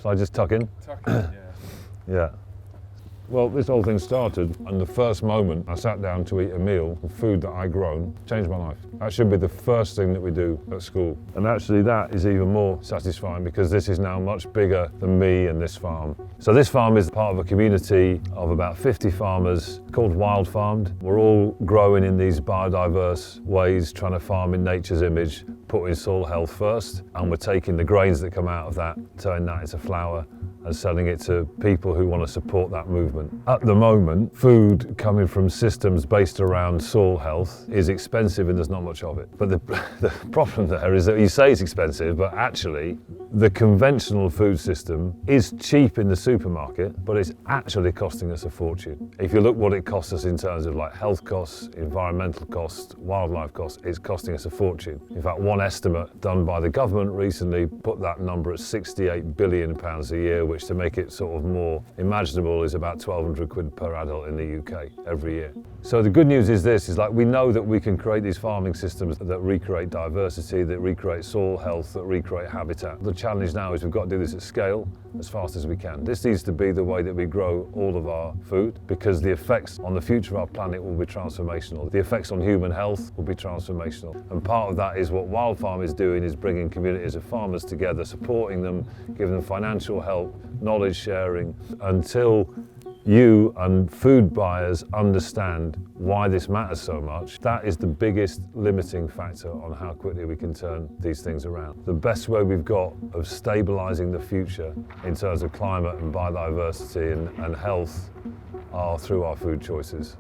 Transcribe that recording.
Shall I just tuck in? Tuck in, yeah. Yeah. Well, this whole thing started, and the first moment I sat down to eat a meal of food that I'd grown changed my life. That should be the first thing that we do at school. And actually that is even more satisfying because this is now much bigger than me and this farm. So this farm is part of a community of about 50 farmers called Wild Farmed. We're all growing in these biodiverse ways, trying to farm in nature's image, putting soil health first, and we're taking the grains that come out of that, turning that into flour, and selling it to people who want to support that movement. At the moment, food coming from systems based around soil health is expensive and there's not much of it. But the problem there is that you say it's expensive, but actually the conventional food system is cheap in the supermarket, but it's actually costing us a fortune. If you look what it costs us in terms of like health costs, environmental costs, wildlife costs, it's costing us a fortune. In fact, one estimate done by the government recently put that number at £68 billion a year, which to make it sort of more imaginable is about 1,200 quid per adult in the UK every year. So the good news is this, is like we know that we can create these farming systems that recreate diversity, that recreate soil health, that recreate habitat. The challenge now is we've got to do this at scale as fast as we can. This needs to be the way that we grow all of our food because the effects on the future of our planet will be transformational. The effects on human health will be transformational. And part of that is what Wild Farm is doing, is bringing communities of farmers together, supporting them, giving them financial help, knowledge sharing, until you and food buyers understand why this matters so much. That is the biggest limiting factor on how quickly we can turn these things around. The best way we've got of stabilising the future in terms of climate and biodiversity and health are through our food choices.